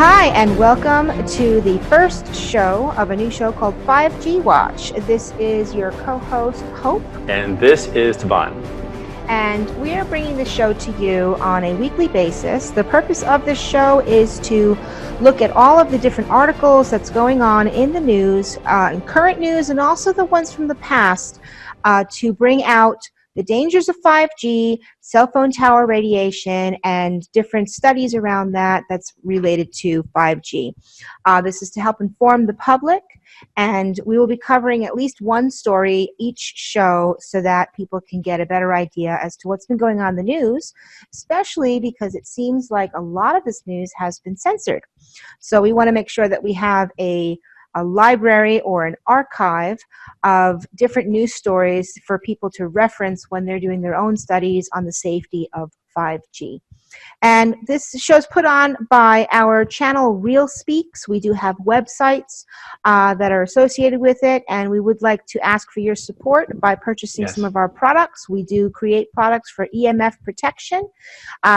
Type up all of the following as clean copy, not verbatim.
Hi, and welcome to the first show of a new show called 5G Watch. This is your co-host, Hope. And this is Tavon. And we are bringing the show to you on a weekly basis. The purpose of this show is to look at all of the different articles that's going on in the news, in current news, and also the ones from the past, to bring out the dangers of 5G, cell phone tower radiation, and different studies around that's related to 5G. This is to help inform the public, and we will be covering at least one story each show so that people can get a better idea as to what's been going on in the news, especially because it seems like a lot of this news has been censored. So we want to make sure that we have a library or an archive of different news stories for people to reference when they're doing their own studies on the safety of 5G. And this show is put on by our channel Real Speaks. We do have websites that are associated with it, and we would like to ask for your support by purchasing some of our products. We do create products for EMF protection.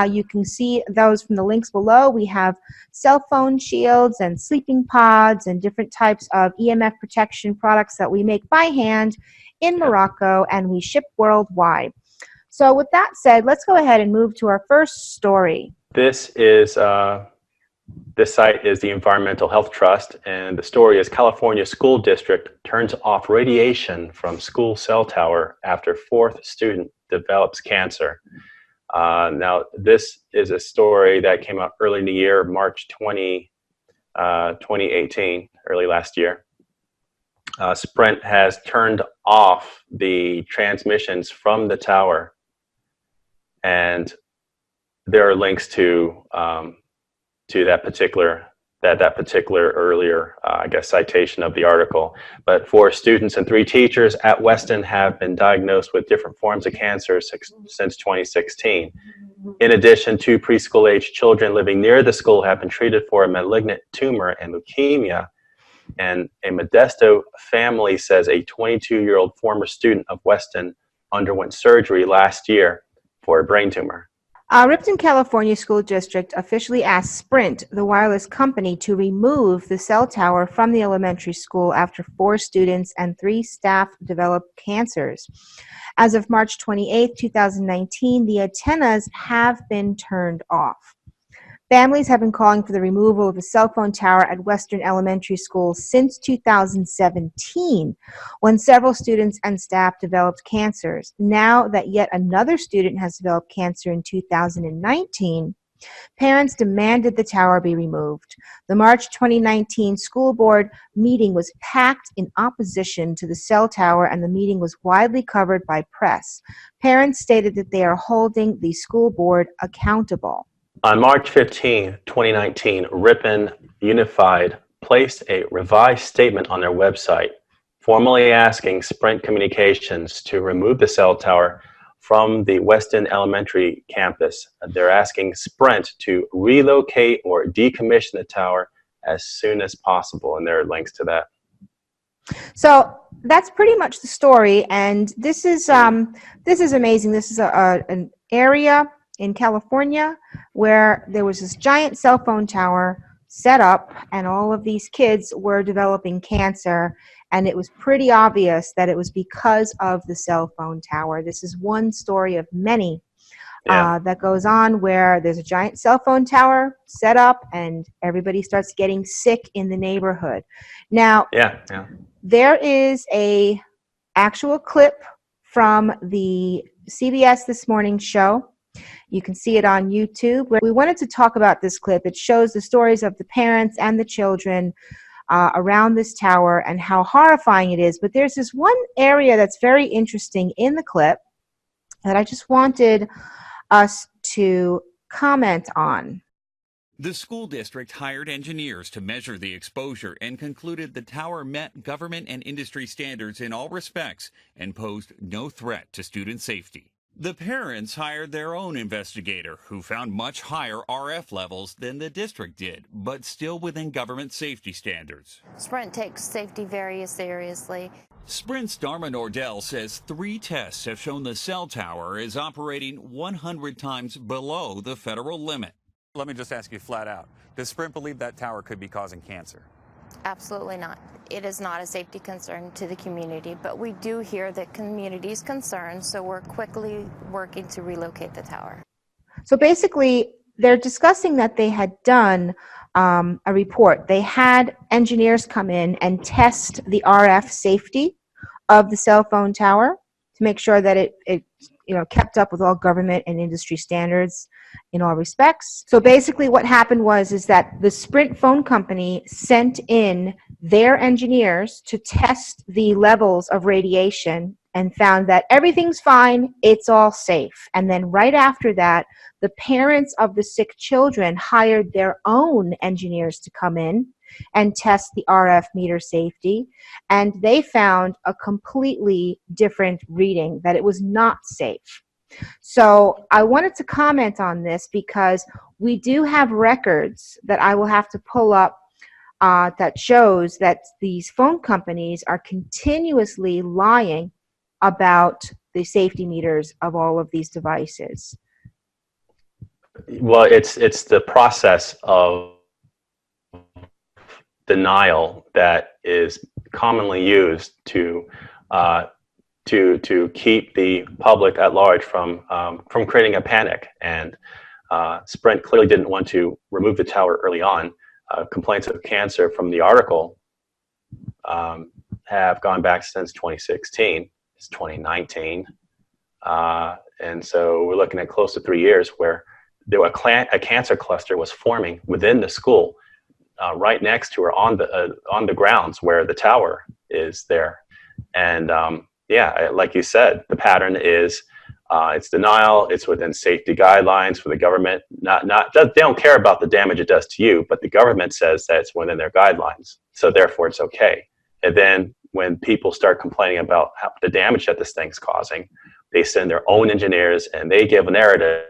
You can see those from the links below. We have cell phone shields and sleeping pods and different types of EMF protection products that we make by hand in Morocco, and we ship worldwide. So with that said, let's go ahead and move to our first story. This site is the Environmental Health Trust, and the story is California School District turns off radiation from school cell tower after fourth student develops cancer. Now, this is a story that came out early in the year, March 2018, early last year. Sprint has turned off the transmissions from the tower, and there are links to that particular earlier, citation of the article. But 4 students and 3 teachers at Weston have been diagnosed with different forms of cancer since 2016. In addition, 2 preschool-age children living near the school have been treated for a malignant tumor and leukemia. And a Modesto family says a 22-year-old former student of Weston underwent surgery last year for a brain tumor. Ripton, California School District officially asked Sprint, the wireless company, to remove the cell tower from the elementary school after 4 students and 3 staff developed cancers. As of March 28, 2019, the antennas have been turned off. Families have been calling for the removal of a cell phone tower at Western Elementary School since 2017, when several students and staff developed cancers. Now that yet another student has developed cancer in 2019, parents demanded the tower be removed. The March 2019 school board meeting was packed in opposition to the cell tower, and the meeting was widely covered by press. Parents stated that they are holding the school board accountable. On March 15, 2019, Ripon Unified placed a revised statement on their website, formally asking Sprint Communications to remove the cell tower from the Weston Elementary campus. They're asking Sprint to relocate or decommission the tower as soon as possible, and there are links to that. So that's pretty much the story, and this is amazing. This is an area in California where there was this giant cell phone tower set up, and all of these kids were developing cancer, and it was pretty obvious that it was because of the cell phone tower. This is one story of many that goes on where there's a giant cell phone tower set up and everybody starts getting sick in the neighborhood. Now, there is a actual clip from the CBS This Morning show. You can see it on YouTube. We wanted to talk about this clip. It shows the stories of the parents and the children around this tower and how horrifying it is. But there's this one area that's very interesting in the clip that I just wanted us to comment on. The school district hired engineers to measure the exposure and concluded the tower met government and industry standards in all respects and posed no threat to student safety. The parents hired their own investigator who found much higher RF levels than the district did, but still within government safety standards. Sprint takes safety very seriously. Sprint's Dharma Nordell says 3 tests have shown the cell tower is operating 100 times below the federal limit. Let me just ask you flat out. Does Sprint believe that tower could be causing cancer? Absolutely not. It is not a safety concern to the community, but we do hear the community's concerns, so we're quickly working to relocate the tower. So basically, they're discussing that they had done a report. They had engineers come in and test the RF safety of the cell phone tower to make sure that it kept up with all government and industry standards in all respects. So basically what happened is that the Sprint phone company sent in their engineers to test the levels of radiation and found that everything's fine, it's all safe. And then right after that, the parents of the sick children hired their own engineers to come in and test the RF meter safety, and they found a completely different reading, that it was not safe. So I wanted to comment on this because we do have records that I will have to pull up that shows that these phone companies are continuously lying about the safety meters of all of these devices. Well, it's the process of denial that is commonly used to keep the public at large from creating a panic. And Sprint clearly didn't want to remove the tower early on. Complaints of cancer from the article have gone back since 2016. It's 2019, and so we're looking at close to 3 years where a cancer cluster was forming within the school, right next to or on the grounds where the tower is there. And yeah, like you said, the pattern is it's denial. It's within safety guidelines for the government. They don't care about the damage it does to you, but the government says that it's within their guidelines, so therefore it's okay. And then when people start complaining about the damage that this thing's causing, they send their own engineers and they give a narrative.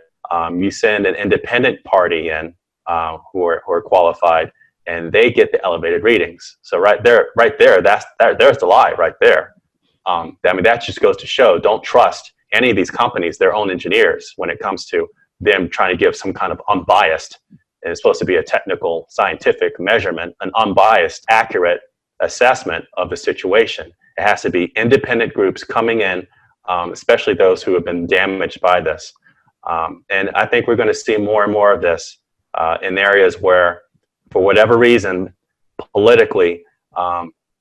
You send an independent party in who are qualified, and they get the elevated readings. So right there, there's the lie right there. I mean, that just goes to show, don't trust any of these companies, their own engineers, when it comes to them trying to give some kind of unbiased, and it's supposed to be a technical, scientific measurement, an unbiased, accurate assessment of the situation. It has to be independent groups coming in, especially those who have been damaged by this. And I think we're going to see more and more of this in areas where, for whatever reason, politically,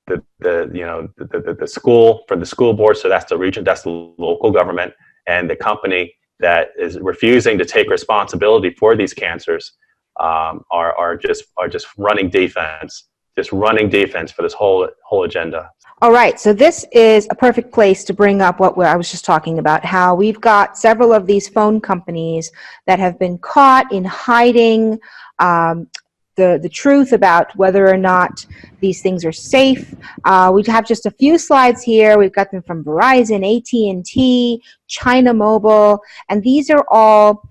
the school, from the school board, so that's the region, that's the local government, and the company that is refusing to take responsibility for these cancers are just running defense. Just running defense for this whole agenda. All right, so this is a perfect place to bring up what I was just talking about, how we've got several of these phone companies that have been caught in hiding the truth about whether or not these things are safe. We have just a few slides here. We've got them from Verizon, AT&T, China Mobile, and these are all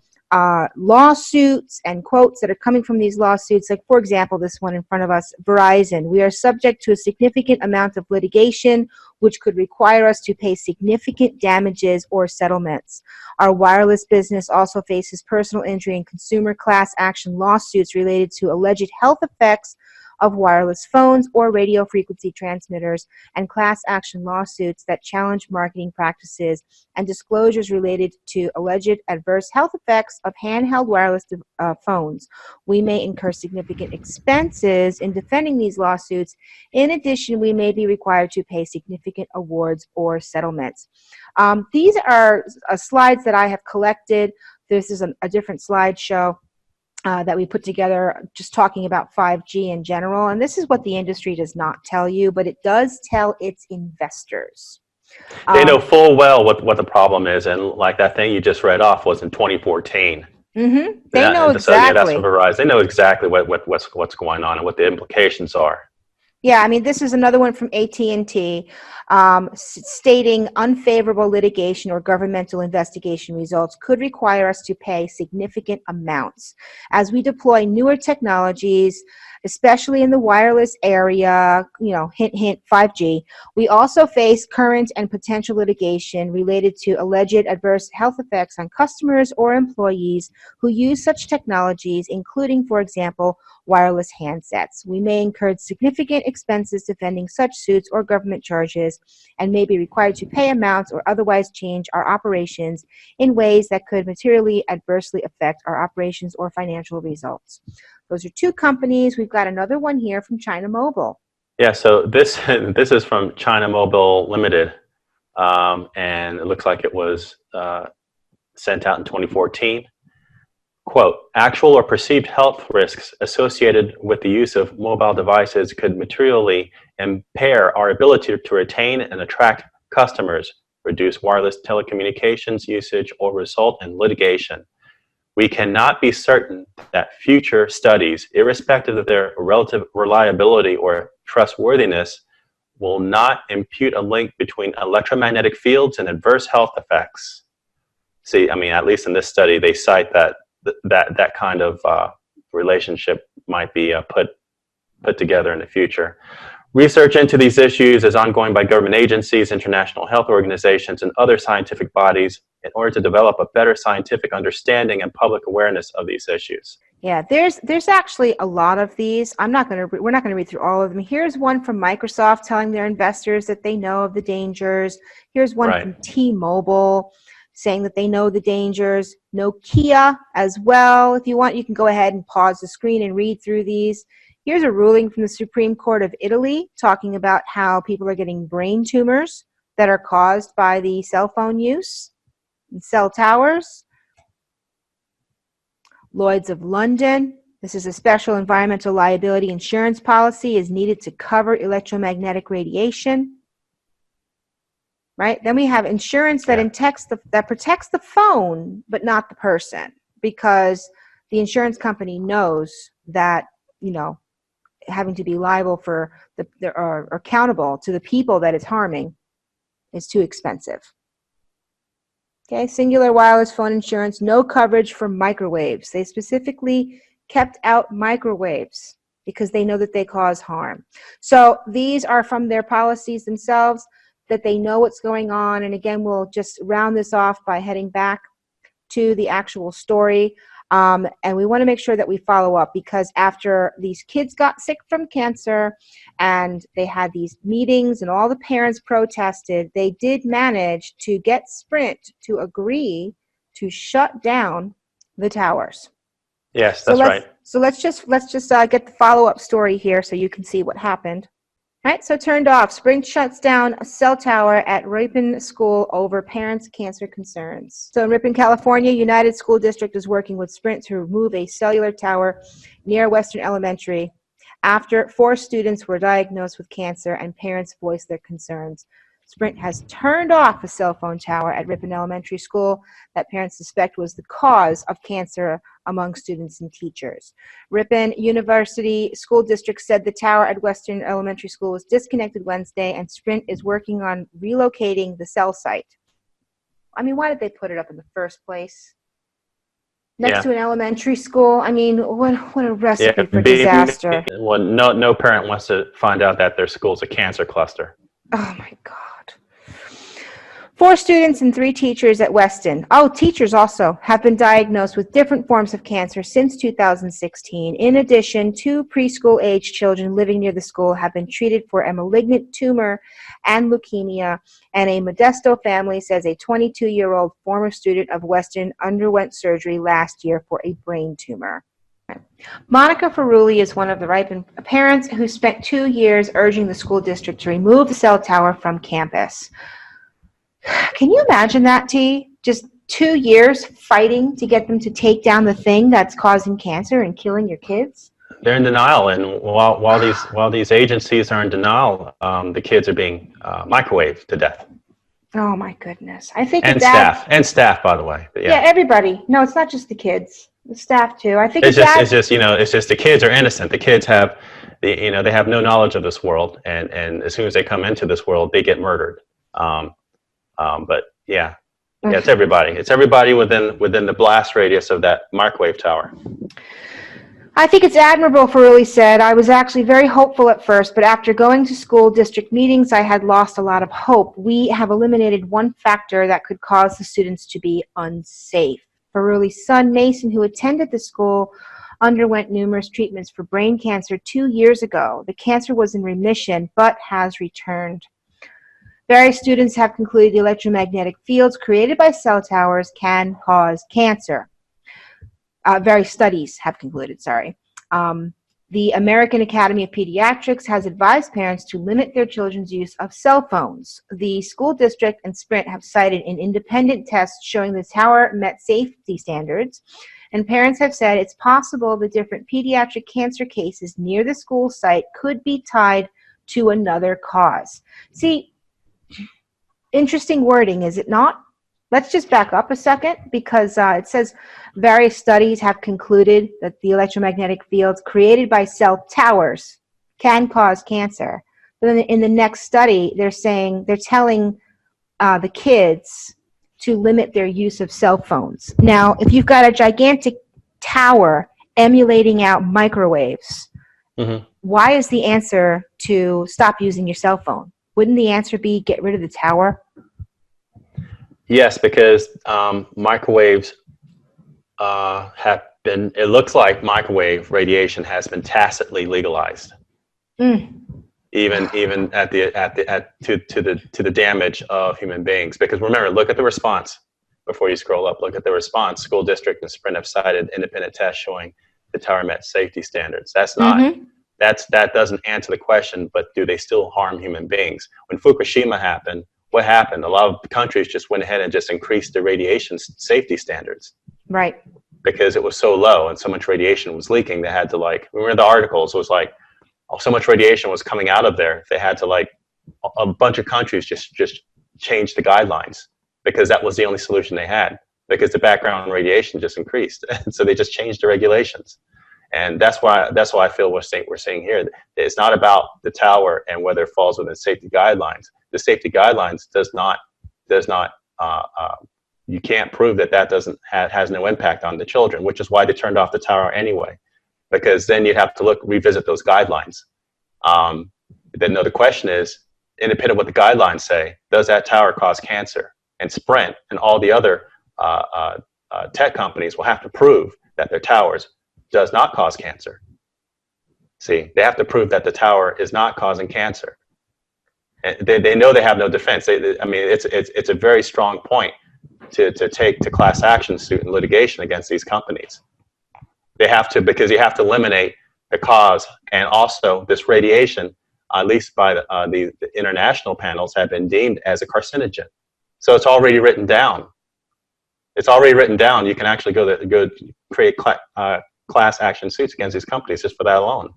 lawsuits and quotes that are coming from these lawsuits. Like, for example, this one in front of us, Verizon. We are subject to a significant amount of litigation, which could require us to pay significant damages or settlements. Our wireless business also faces personal injury and consumer class action lawsuits related to alleged health effects of wireless phones or radio frequency transmitters, and class action lawsuits that challenge marketing practices and disclosures related to alleged adverse health effects of handheld wireless phones. We may incur significant expenses in defending these lawsuits. In addition, we may be required to pay significant awards or settlements. These are slides that I have collected. This is a different slideshow that we put together, just talking about 5G in general. And this is what the industry does not tell you, but it does tell its investors. They know full well what the problem is, and like that thing you just read off was in 2014. Mm-hmm. They know exactly. So, yeah, that's from Verizon. They know exactly what's going on and what the implications are. Yeah, I mean, this is another one from AT&T, stating unfavorable litigation or governmental investigation results could require us to pay significant amounts as we deploy newer technologies, especially in the wireless area, hint, hint, 5G. We also face current and potential litigation related to alleged adverse health effects on customers or employees who use such technologies, including, for example, wireless handsets. We may incur significant expenses defending such suits or government charges and may be required to pay amounts or otherwise change our operations in ways that could materially adversely affect our operations or financial results. Those are two companies. We've got another one here from China Mobile. Yeah, so this is from China Mobile Limited, and it looks like it was sent out in 2014. Quote, actual or perceived health risks associated with the use of mobile devices could materially impair our ability to retain and attract customers, reduce wireless telecommunications usage, or result in litigation. We cannot be certain that future studies, irrespective of their relative reliability or trustworthiness, will not impute a link between electromagnetic fields and adverse health effects. See, I mean, at least in this study, they cite that kind of relationship might be put together in the future. Research into these issues is ongoing by government agencies, international health organizations, and other scientific bodies in order to develop a better scientific understanding and public awareness of these issues. Yeah, there's actually a lot of these. We're not going to read through all of them. Here's one from Microsoft telling their investors that they know of the dangers. Here's one from T-Mobile saying that they know the dangers. Nokia as well. If you want, you can go ahead and pause the screen and read through these. Here's a ruling from the Supreme Court of Italy talking about how people are getting brain tumors that are caused by the cell phone use and cell towers. Lloyd's of London. This is a special environmental liability insurance policy is needed to cover electromagnetic radiation. Right? Then we have insurance that protects the phone, but not the person, because the insurance company knows that, having to be liable for or accountable to the people that it's harming is too expensive. Okay, Singular Wireless Phone Insurance, no coverage for microwaves. They specifically kept out microwaves because they know that they cause harm. So these are from their policies themselves, that they know what's going on. And again, we'll just round this off by heading back to the actual story. And we want to make sure that we follow up, because after these kids got sick from cancer and they had these meetings and all the parents protested, they did manage to get Sprint to agree to shut down the towers. Yes, that's right. So let's just get the follow-up story here so you can see what happened. All right, so turned off. Sprint shuts down a cell tower at Ripon School over parents' cancer concerns. So in Ripon, California, United School District is working with Sprint to remove a cellular tower near Western Elementary after 4 students were diagnosed with cancer and parents voiced their concerns. Sprint has turned off a cell phone tower at Ripon Elementary School that parents suspect was the cause of cancer among students and teachers. Ripon University School District said the tower at Western Elementary School was disconnected Wednesday, and Sprint is working on relocating the cell site. I mean, why did they put it up in the first place? Next to an elementary school? I mean, what a recipe for disaster. Well, no parent wants to find out that their school's a cancer cluster. Oh my God. 4 students and 3 teachers at Weston. Teachers also have been diagnosed with different forms of cancer since 2016. In addition, 2 preschool-age children living near the school have been treated for a malignant tumor and leukemia, and a Modesto family says a 22-year-old former student of Weston underwent surgery last year for a brain tumor. Monica Ferrulli is one of the Ripon parents who spent 2 years urging the school district to remove the cell tower from campus. Can you imagine that, T? Just 2 years fighting to get them to take down the thing that's causing cancer and killing your kids? They're in denial, and while these agencies are in denial, the kids are being microwaved to death. Oh my goodness! I think staff, by the way. But yeah, everybody. No, it's not just the kids. The staff too. I think it's just the kids are innocent. The kids have They have no knowledge of this world, and as soon as they come into this world, they get murdered. But yeah, it's everybody. It's everybody within the blast radius of that microwave tower. I think it's admirable, Ferrulli said. I was actually very hopeful at first, but after going to school district meetings, I had lost a lot of hope. We have eliminated one factor that could cause the students to be unsafe. Ferrulli's son, Mason, who attended the school, underwent numerous treatments for brain cancer 2 years ago. The cancer was in remission, but has returned. Various students have concluded the electromagnetic fields created by cell towers can cause cancer. Various studies have concluded, the American Academy of Pediatrics has advised parents to limit their children's use of cell phones. The school district and Sprint have cited an independent test showing the tower met safety standards, and parents have said it's possible the different pediatric cancer cases near the school site could be tied to another cause. See, interesting wording, is it not? Let's just back up a second, because it says various studies have concluded that the electromagnetic fields created by cell towers can cause cancer. But then in the next study, they're telling the kids to limit their use of cell phones. Now, if you've got a gigantic tower emulating out microwaves, why is the answer to stop using your cell phone? Wouldn't the answer be get rid of the tower? Yes, because microwaves have been, it looks like microwave radiation has been tacitly legalized. Even to the damage of human beings. Because remember, look at the response before you scroll up. Look at the response. School district and Sprint have cited independent tests showing the tower met safety standards. That's not that doesn't answer the question. But do they still harm human beings? When Fukushima happened, what happened? A lot of countries just went ahead and just increased the radiation safety standards. Right. Because it was so low and so much radiation was leaking, they had to remember the articles, it was like, oh, so much radiation was coming out of there. They had to a bunch of countries just change the guidelines because that was the only solution they had, because the background radiation just increased. And so they just changed the regulations. And that's why I feel we're saying here, it's not about the tower and whether it falls within safety guidelines. The safety guidelines does not you can't prove that has no impact on the children, which is why they turned off the tower anyway, because then you'd have to revisit those guidelines. Then the question is, independent of what the guidelines say, does that tower cause cancer? And Sprint and all the other tech companies will have to prove that their towers does not cause cancer. See, they have to prove that the tower is not causing cancer. And they know they have no defense. It's a very strong point to take to class action suit and litigation against these companies. They have to, because you have to eliminate the cause, and also this radiation, at least by the international panels, have been deemed as a carcinogen. So it's already written down. It's already written down. You can actually go create class action suits against these companies just for that alone.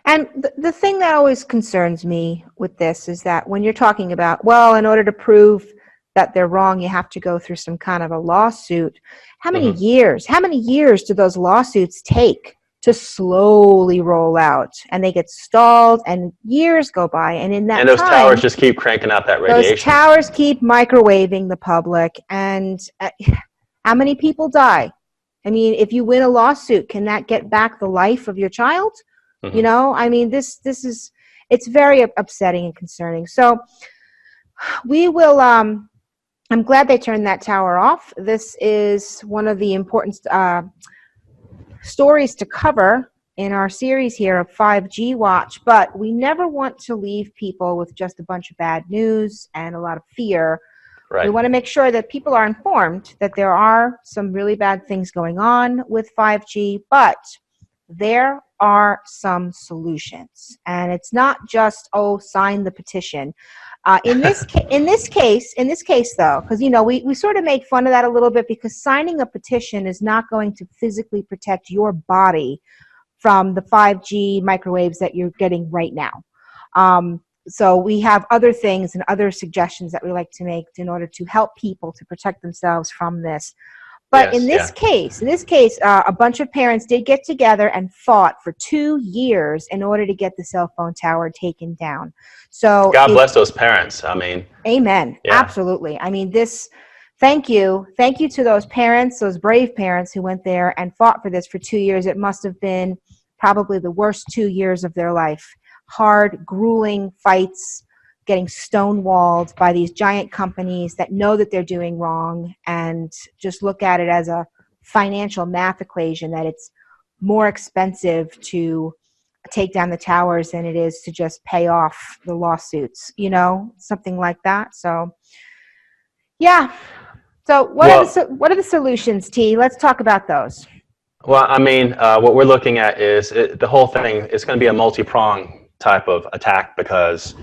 And the thing that always concerns me with this is that when you're talking about, well, in order to prove that they're wrong, you have to go through some kind of a lawsuit. How many years? How many years do those lawsuits take to slowly roll out? And they get stalled, and years go by, and in that time, those towers just keep cranking out that radiation. Those towers keep microwaving the public, and how many people die? I mean, if you win a lawsuit, can that get back the life of your child? You know, I mean, this is, it's very upsetting and concerning. So we will, I'm glad they turned that tower off. This is one of the important stories to cover in our series here of 5G Watch, but we never want to leave people with just a bunch of bad news and a lot of fear. Right. We want to make sure that people are informed that there are some really bad things going on with 5G, but there are some solutions, and it's not just, oh, sign the petition. In this case though, because we sort of make fun of that a little bit, because signing a petition is not going to physically protect your body from the 5G microwaves that you're getting right now. So we have other things and other suggestions that we like to make in order to help people to protect themselves from this. But Yes, in yeah. this case, a bunch of parents did get together and fought for 2 years in order to get the cell phone tower taken down. So, God bless those parents. I mean, amen. yeah. Absolutely. I mean, thank you to those parents, those brave parents who went there and fought for this for 2 years. It must have been probably the worst 2 years of their life. Hard, grueling fights, getting stonewalled by these giant companies that know that they're doing wrong and just look at it as a financial math equation, that it's more expensive to take down the towers than it is to just pay off the lawsuits, something like that. So, yeah. So what are the solutions, T? Let's talk about those. Well, I mean, what we're looking at is the whole thing is going to be a multi-pronged type of attack because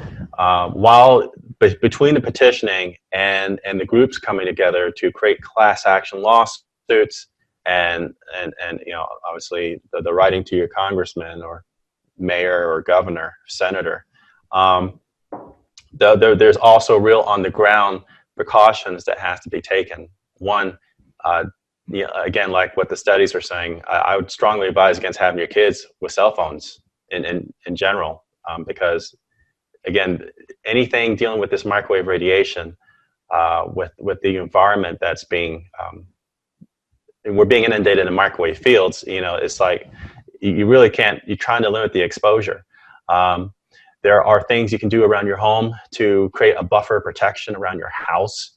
between the petitioning and the groups coming together to create class action lawsuits and obviously the writing to your congressman or mayor or governor, senator, there's also real on the ground precautions that have to be taken. One, again, like what the studies are saying, I would strongly advise against having your kids with cell phones in general, because again, anything dealing with this microwave radiation, with the environment that's we're being inundated in microwave fields, it's like you really can't, you're trying to limit the exposure. There are things you can do around your home to create a buffer protection around your house,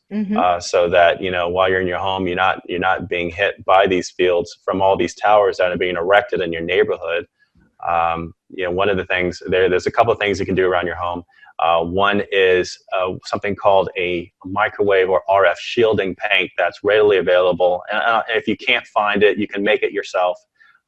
so that while you're in your home, you're not being hit by these fields from all these towers that are being erected in your neighborhood. One of the things there's a couple of things you can do around your home. One is something called a microwave or RF shielding paint that's readily available. And if you can't find it, you can make it yourself.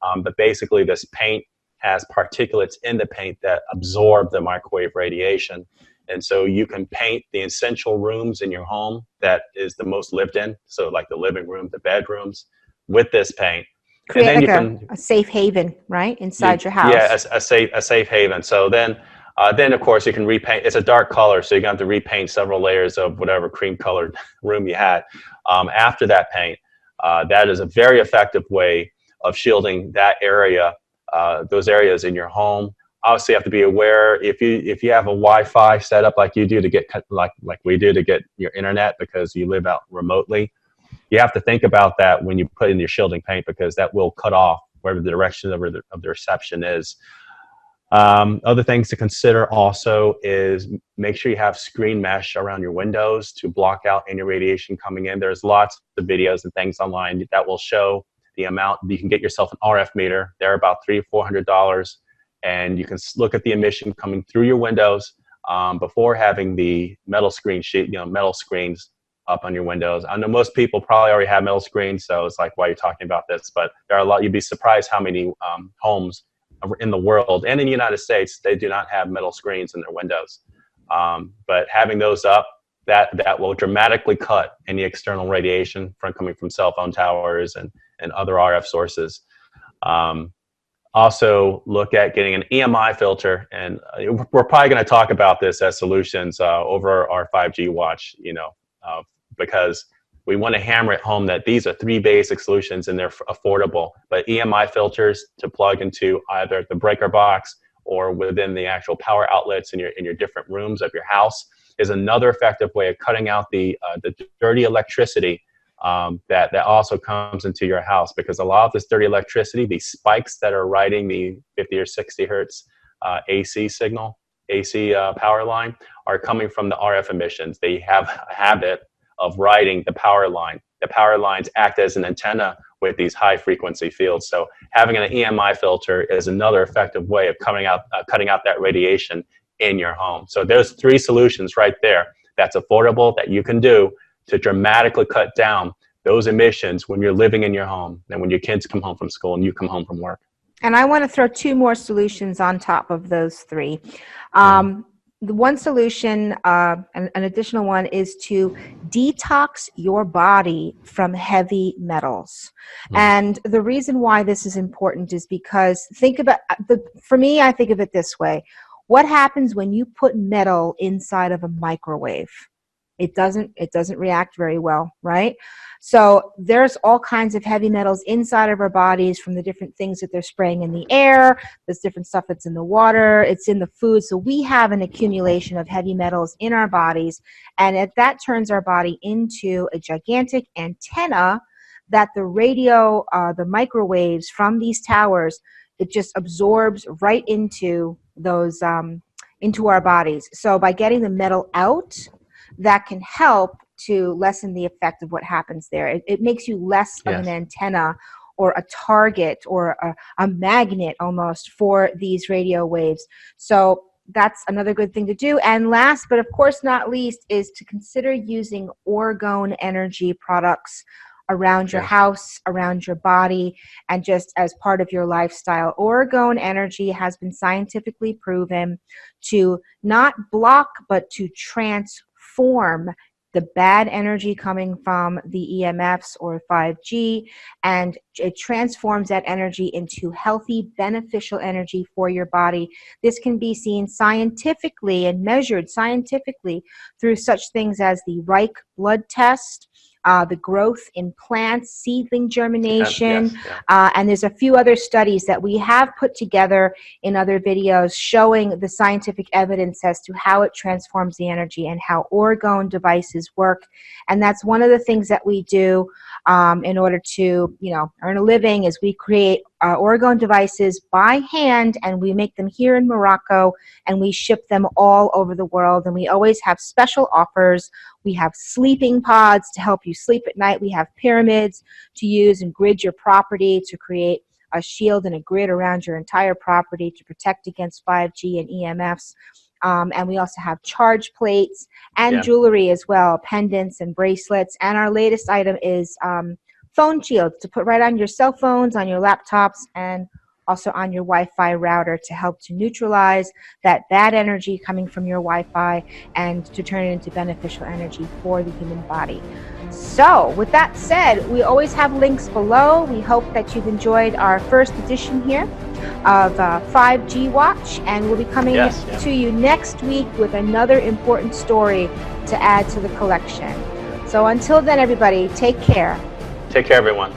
But basically, this paint has particulates in the paint that absorb the microwave radiation. And so you can paint the essential rooms in your home that is the most lived in, so like the living room, the bedrooms, with this paint. Create and then like a safe haven, right, inside your house. Yeah, a safe haven. So then of course you can repaint. It's a dark color, so you're going to have to repaint several layers of whatever cream colored room you had. After that paint, that is a very effective way of shielding that area, those areas in your home. Obviously, you have to be aware if you have a Wi-Fi set up like you do to get like we do to get your internet because you live out remotely. You have to think about that when you put in your shielding paint because that will cut off wherever the direction of the reception is. Other things to consider also is make sure you have screen mesh around your windows to block out any radiation coming in. There's lots of videos and things online that will show the amount. You can get yourself an RF meter. They're about $300 or $400, and you can look at the emission coming through your windows before having the metal screen sheet, metal screens up on your windows. I know most people probably already have metal screens, so it's like, why are you talking about this? But there are a lot. You'd be surprised how many homes in the world and in the United States, they do not have metal screens in their windows. But having those up, that will dramatically cut any external radiation coming from cell phone towers and other RF sources. Also look at getting an EMI filter, and we're probably going to talk about this as solutions over our 5G watch, because we want to hammer it home that these are 3 basic solutions and they're affordable. But EMI filters to plug into either the breaker box or within the actual power outlets in your different rooms of your house is another effective way of cutting out the dirty electricity that also comes into your house, because a lot of this dirty electricity, these spikes that are riding the 50 or 60 hertz AC signal, AC power line, are coming from the RF emissions. They have a habit of riding the power line. The power lines act as an antenna with these high frequency fields. So having an EMI filter is another effective way of cutting out that radiation in your home. So there's 3 solutions right there that's affordable that you can do to dramatically cut down those emissions when you're living in your home and when your kids come home from school and you come home from work. And I want to throw 2 more solutions on top of those 3. The one solution, an additional one, is to detox your body from heavy metals. And the reason why this is important is because for me, I think of it this way. What happens when you put metal inside of a microwave? it doesn't react very well, right? So there's all kinds of heavy metals inside of our bodies from the different things that they're spraying in the air. There's different stuff that's in the water, it's in the food. So we have an accumulation of heavy metals in our bodies, and that turns our body into a gigantic antenna that the radio, the microwaves from these towers, it just absorbs right into those, into our bodies. So by getting the metal out, that can help to lessen the effect of what happens there. It makes you less of an antenna or a target or a magnet almost for these radio waves. So that's another good thing to do. And last, but of course not least, is to consider using orgone energy products around your house, around your body, and just as part of your lifestyle. Orgone energy has been scientifically proven to not block, but to transform the bad energy coming from the EMFs or 5G, and it transforms that energy into healthy, beneficial energy for your body. This can be seen scientifically and measured scientifically through such things as the Reich blood test, the growth in plants, seedling germination, and there's a few other studies that we have put together in other videos showing the scientific evidence as to how it transforms the energy and how orgone devices work. And that's one of the things that we do in order to, earn a living, is we create orgone devices by hand, and we make them here in Morocco, and we ship them all over the world. And we always have special offers. We have sleeping pods to help you sleep at night. We have pyramids to use and grid your property to create a shield and a grid around your entire property to protect against 5G and EMFs. And we also have charge plates and jewelry as well, pendants and bracelets. And our latest item is phone shields to put right on your cell phones, on your laptops, and also on your Wi-Fi router to help to neutralize that bad energy coming from your Wi-Fi and to turn it into beneficial energy for the human body. So with that said, we always have links below. We hope that you've enjoyed our first edition here of 5G Watch, and we'll be coming to you next week with another important story to add to the collection. So until then, everybody, take care. Take care, everyone.